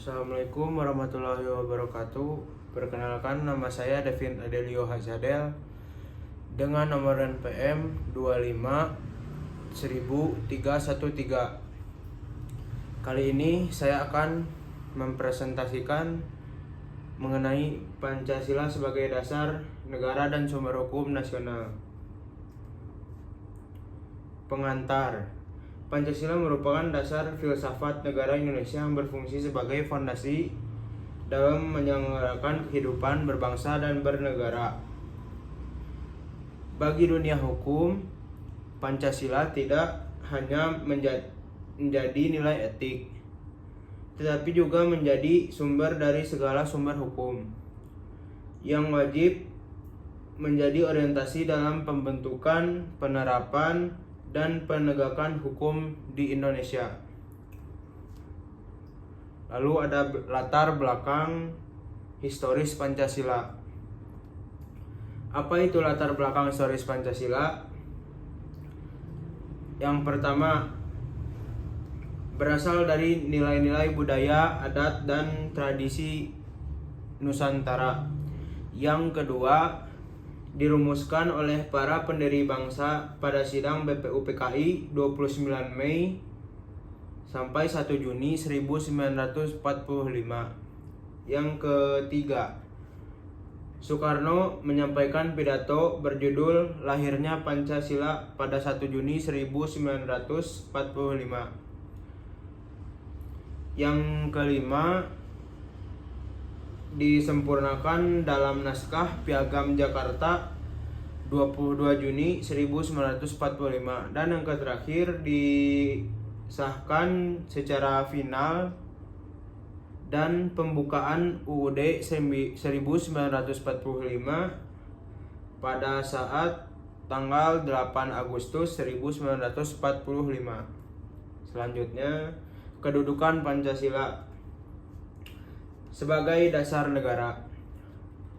Assalamualaikum warahmatullahi wabarakatuh. Perkenalkan, nama saya Devin Adelio Hazadel dengan nomor NPM 25 Kali ini saya akan mempresentasikan mengenai Pancasila sebagai dasar negara dan sumber hukum nasional. Pengantar. Pancasila merupakan dasar filsafat negara Indonesia yang berfungsi sebagai fondasi dalam menyelenggarakan kehidupan berbangsa dan bernegara. Bagi dunia hukum, Pancasila tidak hanya menjadi nilai etik, tetapi juga menjadi sumber dari segala sumber hukum yang wajib menjadi orientasi dalam pembentukan, penerapan, dan penegakan hukum di Indonesia. Lalu ada latar belakang historis Pancasila. Apa itu latar belakang historis Pancasila? Yang pertama, berasal dari nilai-nilai budaya, adat, dan tradisi Nusantara. Yang kedua, dirumuskan oleh para pendiri bangsa pada sidang BPUPKI 29 Mei sampai 1 Juni 1945. Yang ketiga, Soekarno menyampaikan pidato berjudul Lahirnya Pancasila pada 1 Juni 1945. Yang kelima, disempurnakan dalam naskah Piagam Jakarta 22 Juni 1945, dan yang terakhir disahkan secara final dan pembukaan UUD 1945 pada saat tanggal 8 Agustus 1945. Selanjutnya, kedudukan Pancasila sebagai dasar negara.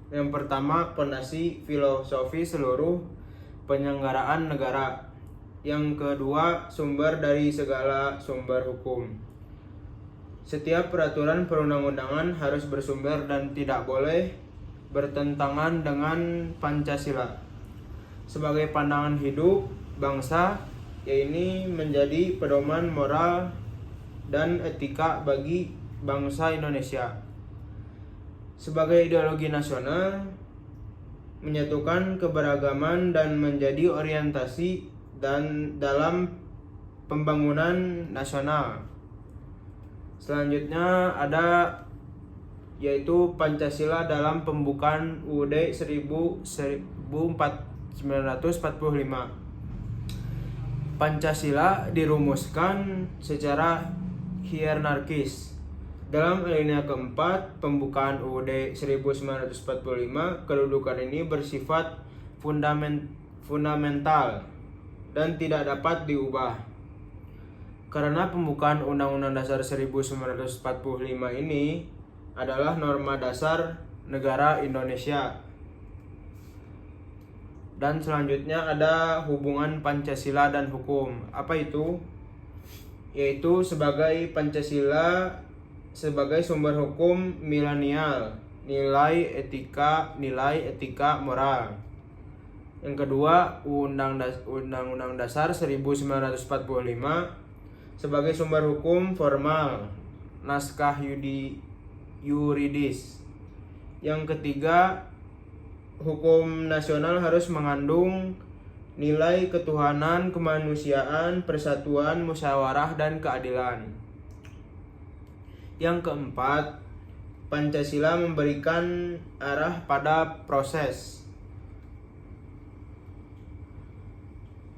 Yang pertama, fondasi filosofi seluruh penyelenggaraan negara. Yang kedua, sumber dari segala sumber hukum. Setiap peraturan perundang-undangan harus bersumber dan tidak boleh bertentangan dengan Pancasila. Sebagai pandangan hidup bangsa, ini menjadi pedoman moral dan etika bagi bangsa Indonesia. Sebagai ideologi nasional, menyatukan keberagaman dan menjadi orientasi dalam pembangunan nasional. Selanjutnya ada yaitu Pancasila dalam pembukaan UUD 1945. Pancasila dirumuskan secara hierarkis. Dalam alinea keempat pembukaan UUD 1945, kedudukan ini bersifat fundamental dan tidak dapat diubah. Karena pembukaan Undang-Undang Dasar 1945 ini adalah norma dasar negara Indonesia. Dan selanjutnya ada hubungan Pancasila dan hukum. Apa itu? Yaitu sebagai Pancasila sebagai sumber hukum milenial, nilai etika moral. Yang kedua, Undang-Undang Dasar 1945 sebagai sumber hukum formal, naskah yuridis. Yang ketiga, hukum nasional harus mengandung nilai ketuhanan, kemanusiaan, persatuan, musyawarah, dan keadilan. Yang keempat, Pancasila memberikan arah pada proses.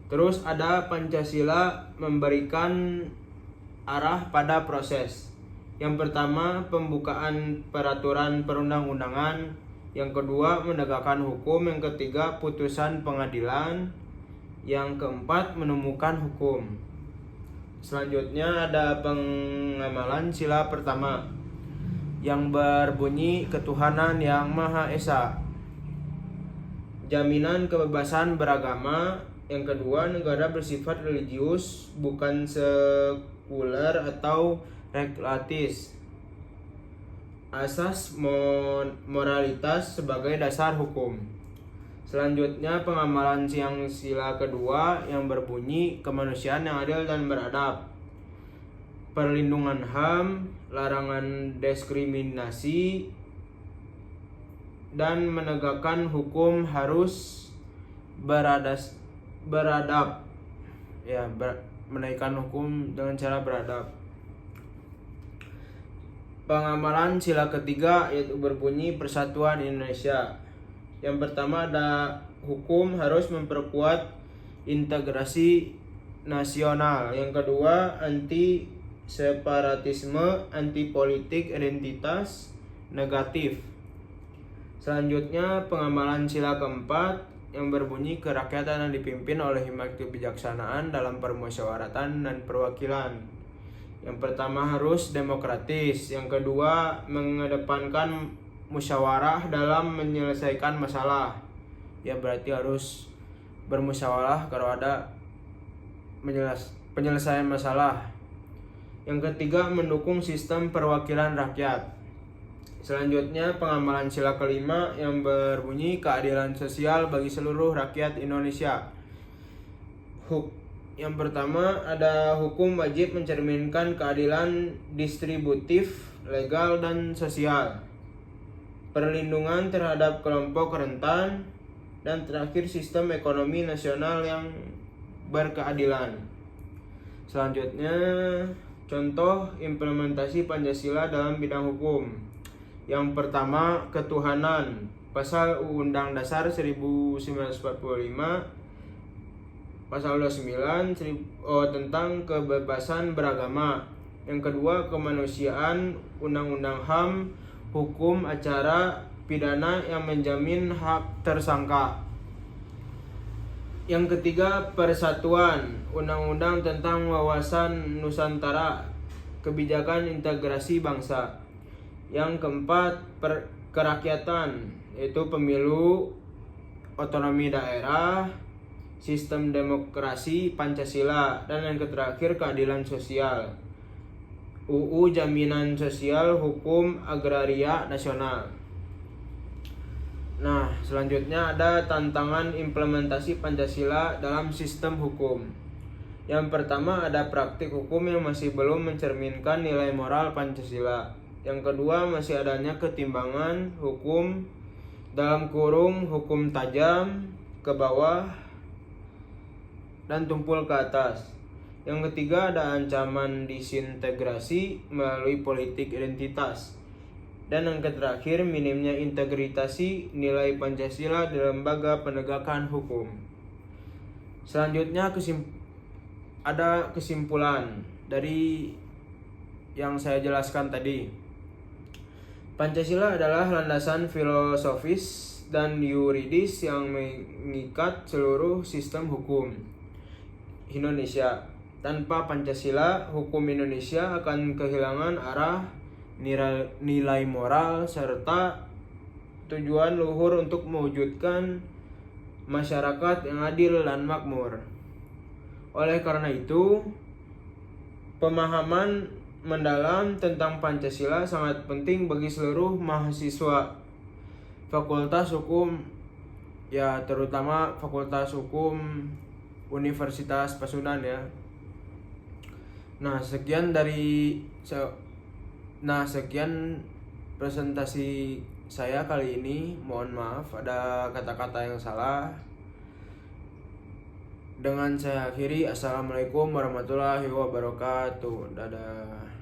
Terus ada Pancasila memberikan arah pada proses. Yang pertama, pembukaan peraturan perundang-undangan. Yang kedua, menegakkan hukum. Yang ketiga, putusan pengadilan. Yang keempat, menemukan hukum. Selanjutnya ada pengamalan sila pertama yang berbunyi ketuhanan yang Maha Esa. Jaminan kebebasan beragama. Yang kedua, negara bersifat religius, bukan sekuler atau regulatis. asas moralitas sebagai dasar hukum. Selanjutnya pengamalan yang sila kedua yang berbunyi kemanusiaan yang adil dan beradab. Perlindungan HAM, larangan diskriminasi, dan menegakkan hukum harus beradab. Menaikkan hukum dengan cara beradab. Pengamalan sila ketiga yaitu berbunyi Persatuan Indonesia. Yang pertama ada hukum harus memperkuat integrasi nasional. Yang kedua anti separatisme, anti politik identitas negatif. Selanjutnya pengamalan sila keempat yang berbunyi kerakyatan yang dipimpin oleh hikmat kebijaksanaan dalam permusyawaratan dan perwakilan. Yang pertama harus demokratis, yang kedua mengedepankan musyawarah dalam menyelesaikan masalah. Ya berarti harus bermusyawarah kalau ada penyelesaian masalah. Yang ketiga mendukung sistem perwakilan rakyat. Selanjutnya pengamalan sila kelima yang berbunyi keadilan sosial bagi seluruh rakyat Indonesia. Yang pertama ada hukum wajib mencerminkan keadilan distributif, legal, dan sosial. Perlindungan terhadap kelompok rentan, dan terakhir sistem ekonomi nasional yang berkeadilan. Selanjutnya contoh implementasi Pancasila dalam bidang hukum. Yang pertama ketuhanan, pasal Undang Dasar 1945 pasal 29 tentang kebebasan beragama. Yang kedua kemanusiaan, Undang-Undang HAM, hukum acara pidana yang menjamin hak tersangka. Yang ketiga persatuan, Undang-Undang tentang wawasan Nusantara, kebijakan integrasi bangsa. Yang keempat kerakyatan, yaitu pemilu, otonomi daerah, sistem demokrasi, Pancasila. Dan yang terakhir keadilan sosial, UU Jaminan Sosial, Hukum Agraria Nasional. Nah, selanjutnya ada tantangan implementasi Pancasila dalam sistem hukum. Yang pertama ada praktik hukum yang masih belum mencerminkan nilai moral Pancasila. Yang kedua masih adanya ketimbangan hukum dalam kurung hukum tajam ke bawah dan tumpul ke atas. Yang ketiga ada ancaman disintegrasi melalui politik identitas. Dan yang terakhir minimnya integritasi nilai Pancasila di lembaga penegakan hukum. Selanjutnya ada kesimpulan dari yang saya jelaskan tadi. Pancasila adalah landasan filosofis dan yuridis yang mengikat seluruh sistem hukum Indonesia. Tanpa Pancasila, hukum Indonesia akan kehilangan arah, nilai moral, serta tujuan luhur untuk mewujudkan masyarakat yang adil dan makmur. Oleh karena itu, pemahaman mendalam tentang Pancasila sangat penting bagi seluruh mahasiswa Fakultas Hukum, ya terutama Fakultas Hukum Universitas Pasundan ya. Sekian presentasi saya kali ini. Mohon maaf ada kata-kata yang salah. Dengan saya akhiri, assalamualaikum warahmatullahi wabarakatuh. Dadah.